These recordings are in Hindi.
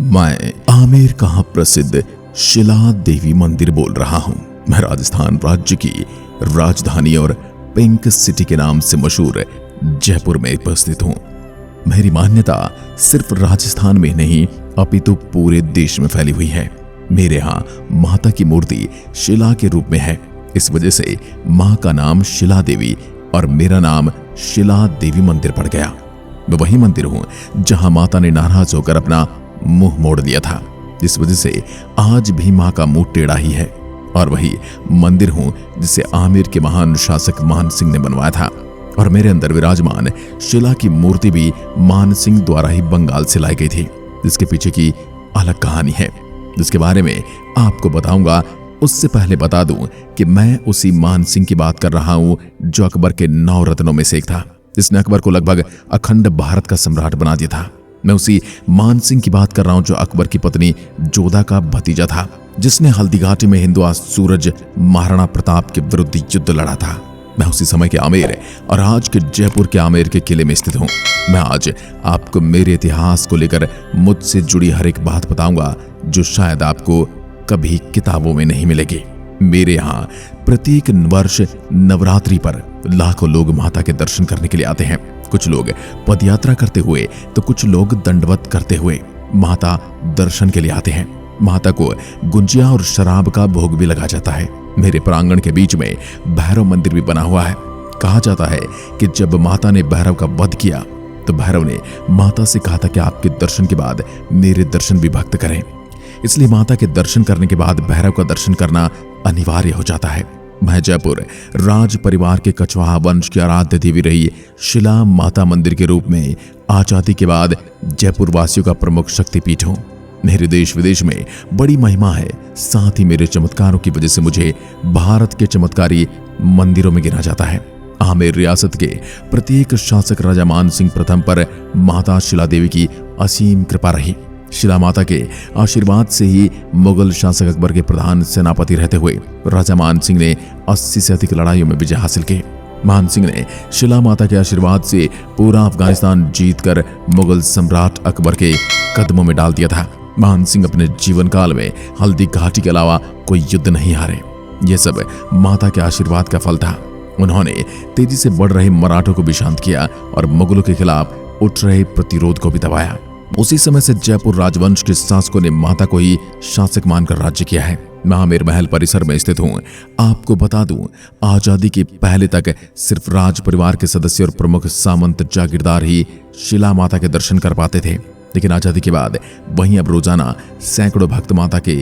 मैं आमेर का प्रसिद्ध शिला देवी मंदिर बोल रहा हूँ। मैं राजस्थान राज्य की राजधानी और पिंक सिटी के नाम से मशहूर जयपुर में उपस्थित हूँ। मेरी मान्यता सिर्फ राजस्थान में नहीं अपितु पूरे देश में फैली हुई है। मेरे यहाँ माता की मूर्ति शिला के रूप में है। इस वजह से माँ का नाम शिला देवी और मेरा नाम शिला देवी मंदिर पड़ गया। मैं वही मंदिर हूँ जहाँ माता ने नाराज होकर अपना मुंह मोड़ दिया था। इस वजह से आज भी माँ का मुंह टेढ़ा ही है। और वही मंदिर हूँ जिसे आमेर के महान शासक मान सिंह ने बनवाया था। और मेरे अंदर विराजमान शिला की मूर्ति भी मान सिंह द्वारा ही बंगाल से लाई गई थी। इसके पीछे की अलग कहानी है जिसके बारे में आपको बताऊंगा। उससे पहले बता दूं कि मैं उसी मान सिंह की बात कर रहा हूं जो अकबर के 9 रत्नों में से एक था, जिसने अकबर को लगभग अखंड भारत का सम्राट बना दिया था। मैं उसी मान सिंह की बात कर रहा हूं जो अकबर की पत्नी जोधा का भतीजा था, जिसने हल्दी घाटी में हिंदुआ सूरज महाराणा प्रताप के विरुद्ध युद्ध लड़ा था। मैं उसी समय के आमेर और आज के जयपुर के आमेर के किले में स्थित हूँ। मैं आज आपको मेरे इतिहास को लेकर मुझसे जुड़ी हर एक बात बताऊंगा जो शायद आपको कभी किताबों में नहीं मिलेगी। मेरे यहाँ प्रत्येक वर्ष नवरात्रि पर लाखों लोग माता के दर्शन करने के लिए आते हैं। कुछ लोग पदयात्रा करते हुए तो कुछ लोग दंडवत करते हुए माता दर्शन के लिए आते हैं। माता को गुंजिया और शराब का भोग भी लगा जाता है। मेरे प्रांगण के बीच में भैरव मंदिर भी बना हुआ है। कहा जाता है कि जब माता ने भैरव का वध किया तो भैरव ने माता से कहा था कि आपके दर्शन के बाद मेरे दर्शन भी भक्त करें। इसलिए माता के दर्शन करने के बाद भैरव का दर्शन करना अनिवार्य हो जाता है। मैं जयपुर राज परिवार के कछवाहा वंश की आराध्य देवी रही शिला माता मंदिर के रूप में आजादी के बाद जयपुर वासियों का प्रमुख शक्तिपीठ हूँ। मेरे देश विदेश में बड़ी महिमा है। साथ ही मेरे चमत्कारों की वजह से मुझे भारत के चमत्कारी मंदिरों में गिना जाता है। आमेर रियासत के प्रत्येक शासक राजा मान सिंह प्रथम पर माता शिला देवी की असीम कृपा रही। शिला माता के आशीर्वाद से ही मुगल शासक अकबर के प्रधान सेनापति रहते हुए राजा मान सिंह ने 80 से अधिक लड़ाइयों में विजय हासिल की। मान सिंह ने शिला माता के आशीर्वाद से पूरा अफगानिस्तान जीतकर मुगल सम्राट अकबर के कदमों में डाल दिया था। मान सिंह अपने जीवन काल में हल्दी घाटी के अलावा कोई युद्ध नहीं हारे। यह सब माता के आशीर्वाद का फल था। उन्होंने तेजी से बढ़ रहे मराठों को भी शांत किया और मुगलों के खिलाफ उठ रहे प्रतिरोध को भी दबाया। उसी समय से जयपुर राजवंश के शासकों ने माता को ही शासक मानकर राज्य किया है। मैं आमेर महल परिसर में स्थित हूँ। आपको बता दूं, आजादी के पहले तक सिर्फ राज परिवार के सदस्य और प्रमुख सामंत जागीरदार ही शिला माता के दर्शन कर पाते थे। लेकिन आजादी के बाद वहीं अब रोजाना सैकड़ों भक्त माता के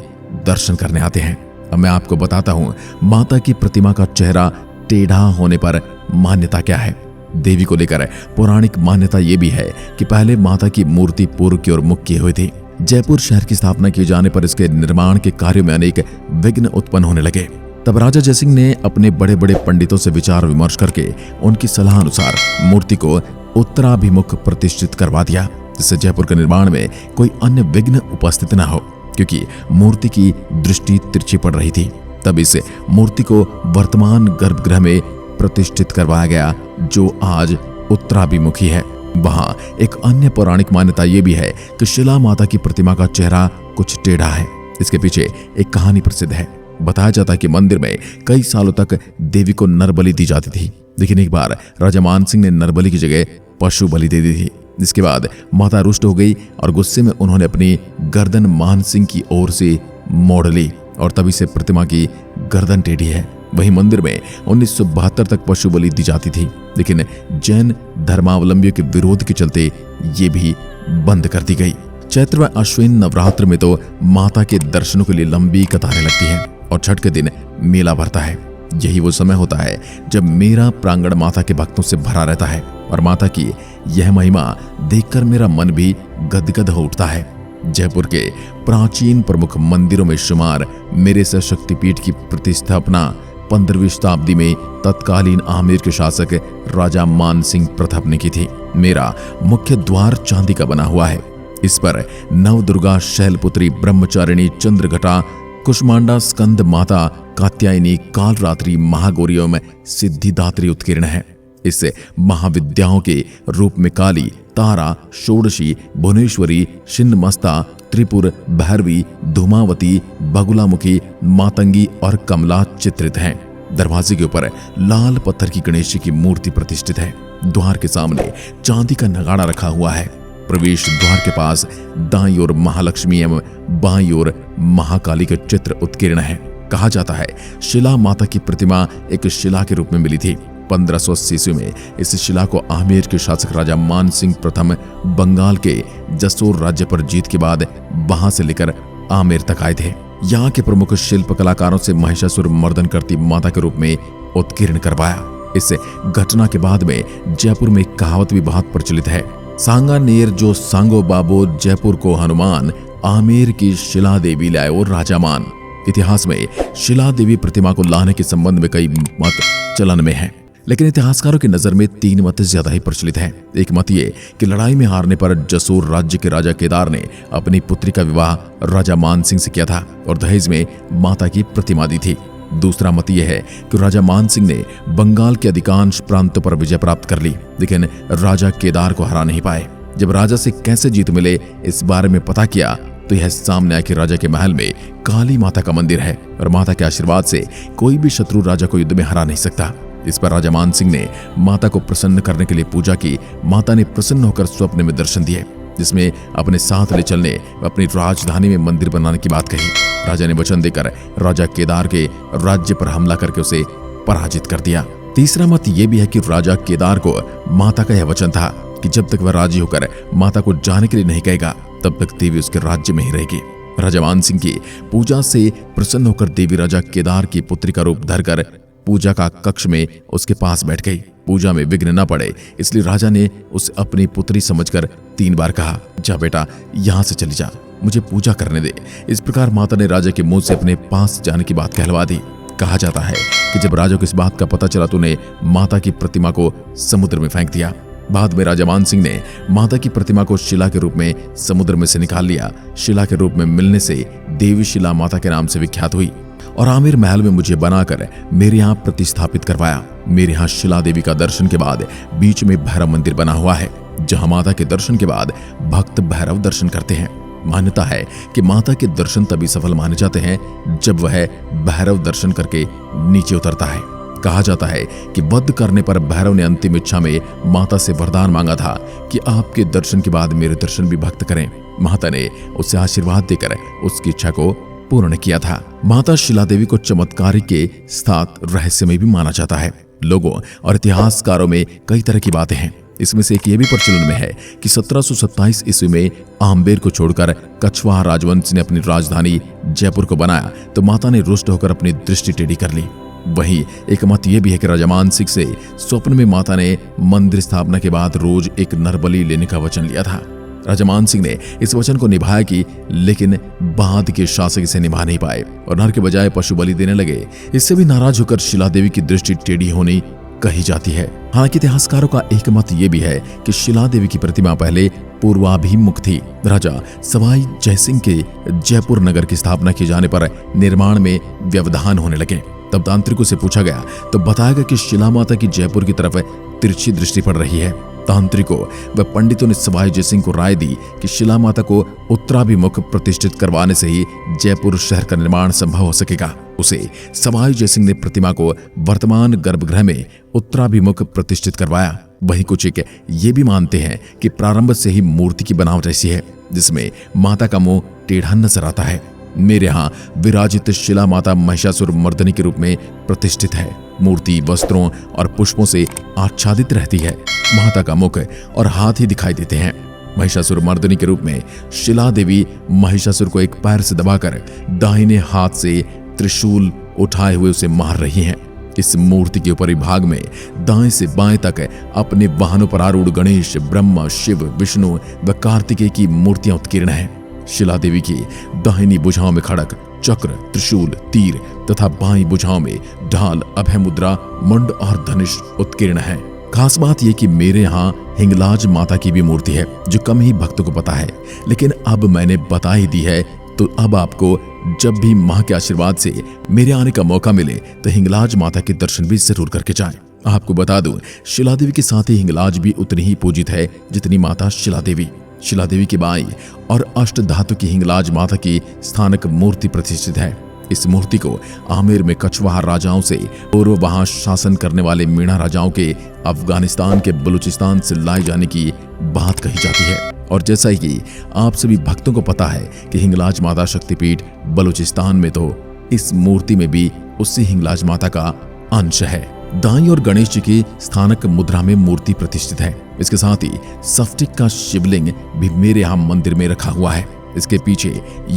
दर्शन करने आते हैं। अब मैं आपको बताता हूँ माता की प्रतिमा का चेहरा टेढ़ा होने पर मान्यता क्या है। देवी को लेकर पौराणिक मान्यता यह भी है कि पहले माता की मूर्ति पूर्व की ओर मुख किए हुई थी। जयपुर शहर की स्थापना किए जाने पर इसके निर्माण के कार्यों में अनेक विघ्न उत्पन्न होने लगे। तब राजा जयसिंह ने अपने बड़े बड़े पंडितों से विचार विमर्श करके उनकी सलाह अनुसार मूर्ति को उत्तराभिमुख प्रतिष्ठित करवा दिया, जिससे जयपुर के निर्माण में कोई अन्य विघ्न उपस्थित न हो, क्योंकि मूर्ति की दृष्टि तिरछी पड़ रही थी। तब इस मूर्ति को वर्तमान गर्भगृह में प्रतिष्ठित करवाया गया जो आज उत्तराभिमुखी है। वहां एक अन्य पौराणिक मान्यता यह भी है कि शिला माता की प्रतिमा का चेहरा कुछ टेढ़ा है। इसके पीछे एक कहानी प्रसिद्ध है। बताया जाता है कि मंदिर में कई सालों तक देवी को नरबलि दी जाती थी, लेकिन एक बार राजा मान सिंह ने नरबलि की जगह पशु बलि दे दी थी। जिसके बाद माता रुष्ट हो गई और गुस्से में उन्होंने अपनी गर्दन मान सिंह की ओर से मोड़ ली और तभी से प्रतिमा की गर्दन टेढ़ी है। वहीं मंदिर में 1972 तक पशु बलि दी जाती थी, लेकिन जैन धर्मावलंबियों के विरोध के चलते ये भी बंद कर दी गई। चैत्र व अश्विन नवरात्र में तो माता के दर्शनों के लिए लंबी कतारें लगती हैं और छठ के दिन मेला भरता है। यही वो समय होता है जब मेरा प्रांगण माता के भक्तों से भरा रहता है और माता की यह महिमा देखकर मेरा मन भी गदगद हो उठता है। जयपुर के प्राचीन प्रमुख मंदिरों में शुमार मेरे से शक्तिपीठ की प्रतिस्थापना 15वीं शताब्दी में तत्कालीन आमेर के शासक राजा मान सिंह प्रथम ने की थी। मेरा मुख्य द्वार चांदी का बना हुआ है। इस पर नवदुर्गा, शैलपुत्री, ब्रह्मचारिणी, चंद्रघटा, कुष्मांडा, स्कंद माता, कात्यायनी, कालरात्रि, महागौरी में सिद्धिदात्री उत्कीर्ण है। इस महाविद्याओं के रूप में काली, तारा, षोडशी, भुवनेश्वरी, छिन्नमस्ता, त्रिपुर, भैरवी, धूमावती, बगुलामुखी, मातंगी और कमला चित्रित हैं। दरवाजे के ऊपर लाल पत्थर की गणेश जी की मूर्ति प्रतिष्ठित है। द्वार के सामने चांदी का नगाड़ा रखा हुआ है। प्रवेश द्वार के पास दाईं ओर महालक्ष्मी एवं बाईं ओर महाकाली के चित्र उत्कीर्ण है। कहा जाता है शिला माता की प्रतिमा एक शिला के रूप में मिली थी। 1580 ईस्वी में इस शिला को आमेर के शासक राजा मान सिंह प्रथम बंगाल के जसोर राज्य पर जीत के बाद वहां से लेकर आमेर तक आए थे। यहाँ के प्रमुख शिल्प कलाकारों से महिषासुर मर्दन करती माता के रूप में उत्कीर्ण करवाया। इस घटना के बाद में जयपुर में एक कहावत भी बहुत प्रचलित है, सांगा नेर जो सांगो बाबो जयपुर को हनुमान, आमेर की शिला देवी लायो राजा मान। इतिहास में शिला देवी प्रतिमा को लाने के संबंध में कई मत चलन में हैं, लेकिन इतिहासकारों की नजर में 3 मत ज्यादा ही प्रचलित हैं। एक मत ये कि लड़ाई में हारने पर जसोर राज्य के राजा केदार ने अपनी पुत्री का विवाह राजा मान सिंह से किया था और दहेज में माता की प्रतिमा दी थी। दूसरा मत यह है कि राजा मान सिंह ने बंगाल के अधिकांश प्रांतों पर विजय प्राप्त कर ली, लेकिन राजा केदार को हरा नहीं पाए। जब राजा से कैसे जीत मिले इस बारे में पता किया तो यह सामने आया कि राजा के महल में काली माता का मंदिर है और माता के आशीर्वाद से कोई भी शत्रु राजा को युद्ध में हरा नहीं सकता। इस पर राजा मान सिंह ने माता को प्रसन्न करने के लिए पूजा की। माता ने प्रसन्न होकर स्वप्न में दर्शन दिए, जिसमें अपने साथ ले चलने अपनी राजधानी में मंदिर बनाने की बात कही। राजा ने वचन देकर राजा केदार के राज्य पर हमला करके उसे पराजित कर दिया। तीसरा मत यह भी है कि राजा केदार को माता का यह वचन था कि जब तक वह राजी होकर माता को जाने के लिए नहीं कहेगा तब तक देवी उसके राज्य में ही रहेगी। राजा मान सिंह की पूजा से प्रसन्न होकर देवी राजा केदार की पुत्री का रूप धरकर पूजा का कक्ष में उसके पास बैठ गई। पूजा में विघ्न न पड़े इसलिए राजा ने उसे अपनी पुत्री समझकर 3 बार कहा, जा बेटा यहाँ से चली जा, मुझे पूजा करने दे। इस प्रकार माता ने राजा के मुंह से अपने पास जाने की बात कहलवा दी। कहा जाता है कि जब राजा को इस बात का पता चला तो उन्हें माता की प्रतिमा को समुद्र में फेंक दिया। बाद में राजा मान सिंह ने माता की प्रतिमा को शिला के रूप में समुद्र में से निकाल लिया। शिला के रूप में मिलने से देवी शिला माता के नाम से विख्यात हुई और आमेर महल में मुझे बनाकर मेरे यहाँ प्रतिस्थापित करवाया। मेरे यहाँ शिला देवी का दर्शन के बाद बीच में भैरव मंदिर बना हुआ है, जहाँ माता के दर्शन के बाद भक्त भैरव दर्शन करते हैं। मान्यता है कि माता के दर्शन तभी सफल माने जाते हैं जब वह भैरव दर्शन करके नीचे उतरता है। कहा जाता है कि वध करने पर भैरव ने अंतिम इच्छा में माता से वरदान मांगा था कि आपके दर्शन के बाद मेरे दर्शन भी भक्त करें। माता ने उसे आशीर्वाद देकर उसकी इच्छा को पूर्ण किया था। माता शिला देवी को चमत्कारी के साथ रहस्य में भी माना जाता है। लोगों और इतिहासकारों में कई तरह की बातें हैं। इसमें से एक ये भी प्रचलन में है कि 1727 ईस्वी में आम्बेर को छोड़कर कछवाहा राजवंश ने अपनी राजधानी जयपुर को बनाया तो माता ने रुष्ट होकर अपनी दृष्टि टेढ़ी कर ली। वहीं एक मत यह भी है कि राजा मान सिंह से स्वप्न में माता ने मंदिर स्थापना के बाद रोज एक नरबलि लेने का वचन लिया था। राजा मान सिंह ने इस वचन को निभाया कि लेकिन बाद के शासक इसे निभा नहीं पाए और नर के बजाय पशु बलि देने लगे। इससे भी नाराज होकर शिला देवी की दृष्टि टेढ़ी होनी कही जाती है। हालांकि इतिहासकारों का एक मत यह भी है कि शिला देवी की प्रतिमा पहले पूर्वाभिमुख थी। राजा सवाई जयसिंह के जयपुर नगर की स्थापना किए जाने पर निर्माण में व्यवधान होने लगे। तब तांत्रिकों से पूछा गया तो बताया गया कि शिला माता की जयपुर की तरफ तिरछी दृष्टि पड़ रही है। तांत्रिकों व पंडितों ने सवाई जयसिंह को राय दी कि शिला माता को उत्तराभिमुख प्रतिष्ठित करवाने से ही जयपुर शहर का निर्माण संभव हो सकेगा। उसे सवाई जयसिंह ने प्रतिमा को वर्तमान गर्भगृह में उत्तराभिमुख प्रतिष्ठित करवाया। वहीं कुछ एक ये भी मानते हैं कि प्रारंभ से ही मूर्ति की बनावट ऐसी है जिसमें माता का मुंह टेढ़ा नजर आता है। मेरे यहाँ विराजित शिला माता महिषासुर मर्दनी के रूप में प्रतिष्ठित है। मूर्ति वस्त्रों और पुष्पों से आच्छादित रहती है। माता का मुख और हाथ ही दिखाई देते हैं। महिषासुर मर्दनी के रूप में शिला देवी महिषासुर को एक पैर से दबाकर दाहिने हाथ से त्रिशूल उठाए हुए उसे मार रही हैं। इस मूर्ति के ऊपरी भाग में दाएं से बाएं तक अपने वाहनों पर आरूढ़ गणेश, ब्रह्मा, शिव, विष्णु व कार्तिकेय की मूर्तियां उत्कीर्ण हैं। शिला देवी की दाहिनी भुजाओं में खड़ग, चक्र, त्रिशूल, तीर तथा बाईं भुजाओं में ढाल, अभय मुद्रा, मुंड और धनुष उत्कीर्ण है। खास बात यह कि मेरे यहाँ हिंगलाज माता की भी मूर्ति है जो कम ही भक्तों को पता है, लेकिन अब मैंने बता ही दी है तो अब आपको जब भी मां के आशीर्वाद से मेरे आने का मौका मिले तो हिंगलाज माता के दर्शन भी जरूर करके जाएं। आपको बता दूं, शिला देवी के साथ ही हिंगलाज भी उतनी ही पूजित है जितनी माता शिला देवी। शिला देवी की बाई और अष्ट धातु की हिंगलाज माता की स्थानक मूर्ति प्रतिष्ठित है। इस मूर्ति को आमेर में कछवाहा राजाओं से पूर्व वहां शासन करने वाले मीणा राजाओं के अफगानिस्तान के बलूचिस्तान से लाए जाने की बात कही जाती है। और जैसा कि आप सभी भक्तों को पता है कि हिंगलाज माता शक्तिपीठ बलूचिस्तान में, तो इस मूर्ति में भी उसी हिंगलाज माता का अंश है। दाईं और गणेश जी की स्थानक मुद्रा में मूर्ति प्रतिष्ठित है। इसके साथ ही सफ्टिक का शिवलिंग भी मेरे यहाँ मंदिर में रखा हुआ है। इसके पीछे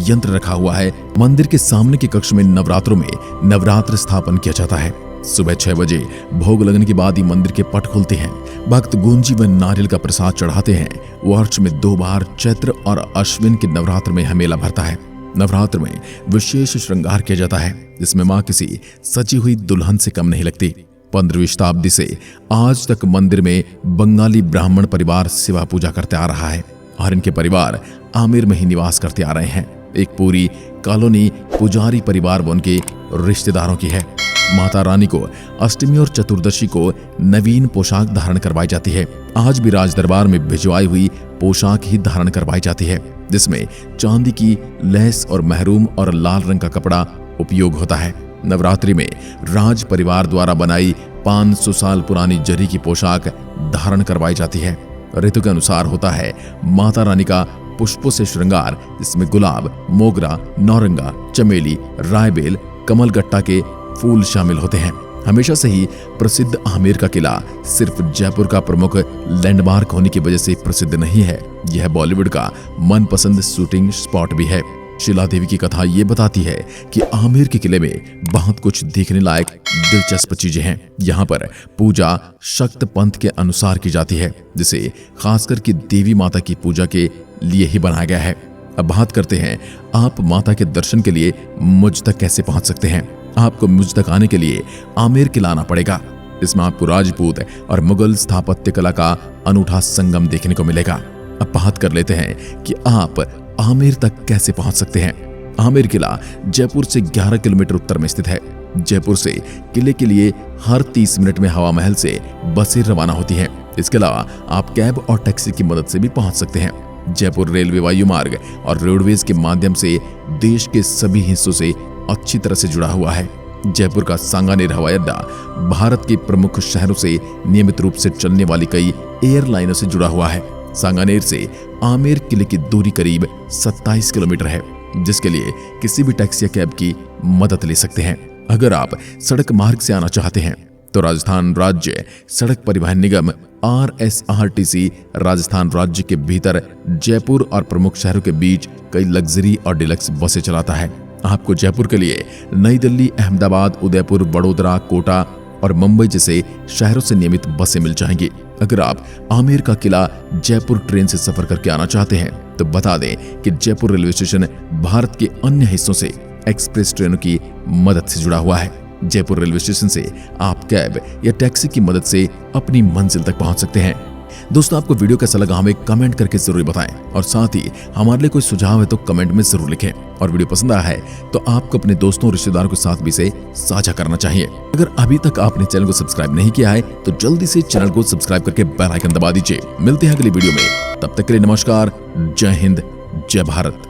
यंत्र रखा हुआ है। मंदिर के सामने के कक्ष में नवरात्रों में नवरात्र स्थापन किया जाता है। सुबह 6 बजे भोग लगने के बाद ही मंदिर के पट खुलते हैं। भक्त गूंजी व नारियल का प्रसाद चढ़ाते हैं। वर्ष में 2 बार चैत्र और अश्विन के नवरात्र में मेला भरता है। नवरात्र में विशेष श्रृंगार किया जाता है, जिसमें मां किसी सजी हुई दुल्हन से कम नहीं लगती। 15वीं शताब्दी से आज तक मंदिर में बंगाली ब्राह्मण परिवार सेवा पूजा करते आ रहा है और इनके परिवार आमेर में ही निवास करते आ रहे हैं। एक पूरी कॉलोनी पुजारी परिवार व उनके रिश्तेदारों की है। माता रानी को अष्टमी और चतुर्दशी को नवीन पोशाक धारण करवाई जाती है। आज भी राज दरबार में भिजवाई हुई पोशाक ही धारण करवाई जाती है, जिसमें चांदी की लैस और महरूम और लाल रंग का कपड़ा उपयोग होता है। नवरात्रि में राज परिवार द्वारा बनाई 500 साल पुरानी जरी की पोशाक धारण करवाई जाती है। ऋतु के अनुसार होता है माता रानी का पुष्पों से श्रृंगार, जिसमें गुलाब, मोगरा, नौरंगा, चमेली, रायबेल, कमलगट्टा के फूल शामिल होते हैं। हमेशा से ही प्रसिद्ध आमेर का किला सिर्फ जयपुर का प्रमुख लैंडमार्क होने की वजह से प्रसिद्ध नहीं है, यह बॉलीवुड का मनपसंद शूटिंग स्पॉट भी है। शिला देवी की कथा ये बताती है कि आमेर के किले में बहुत कुछ देखने लायक दिलचस्प चीजें हैं। यहाँ पर पूजा शक्त पंथ के अनुसार की जाती है, जिसे खासकर की देवी माता की पूजा के लिए ही बनाया गया है। अब बात करते हैं आप माता के दर्शन के लिए मुझ तक कैसे पहुंच सकते हैं। आपको मुझ तक आने के लिए आमेर किला आना पड़ेगा। इसमें आपको राजपूत और मुगल स्थापत्य कला का अनूठा संगम देखने को मिलेगा। अब बात कर लेते हैं कि आप आमेर तक कैसे पहुंच सकते हैं। आमेर किला जयपुर से 11 किलोमीटर उत्तर में स्थित है। जयपुर से किले के लिए हर 30 मिनट में हवा महल से बसें रवाना होती हैं। इसके अलावा आप कैब और टैक्सी की मदद से भी पहुंच सकते हैं। जयपुर रेलवे वायु मार्ग और रोडवेज के माध्यम से देश के सभी हिस्सों से अच्छी तरह से जुड़ा हुआ है। जयपुर का सांगानेर हवाई अड्डा भारत के प्रमुख शहरों से नियमित रूप से चलने वाली कई एयरलाइनों से जुड़ा हुआ है। सांगानेर से आमेर किले की दूरी करीब 27 किलोमीटर है, जिसके लिए किसी भी टैक्सी या कैब की मदद ले सकते हैं। अगर आप सड़क मार्ग से आना चाहते हैं तो राजस्थान राज्य सड़क परिवहन निगम RSRTC राजस्थान राज्य के भीतर जयपुर और प्रमुख शहरों के बीच कई लग्जरी और डिलक्स बसें चलाता है। आपको जयपुर के लिए नई दिल्ली, अहमदाबाद, उदयपुर, वडोदरा, कोटा और मुंबई जैसे शहरों से नियमित बसें मिल जाएंगी। अगर आप आमेर का किला जयपुर ट्रेन से सफर करके आना चाहते हैं तो बता दें कि जयपुर रेलवे स्टेशन भारत के अन्य हिस्सों से एक्सप्रेस ट्रेनों की मदद से जुड़ा हुआ है। जयपुर रेलवे स्टेशन से आप कैब या टैक्सी की मदद से अपनी मंजिल तक पहुंच सकते हैं। दोस्तों, आपको वीडियो कैसा लगा हमें कमेंट करके जरूर बताएं और साथ ही हमारे लिए कोई सुझाव है तो कमेंट में जरूर लिखें। और वीडियो पसंद आया है तो आपको अपने दोस्तों और रिश्तेदारों के साथ भी इसे साझा करना चाहिए। अगर अभी तक आपने चैनल को सब्सक्राइब नहीं किया है तो जल्दी से चैनल को सब्सक्राइब करके बेल आइकन दबा दीजिए। मिलते हैं अगली वीडियो में, तब तक के लिए नमस्कार। जय हिंद, जय भारत।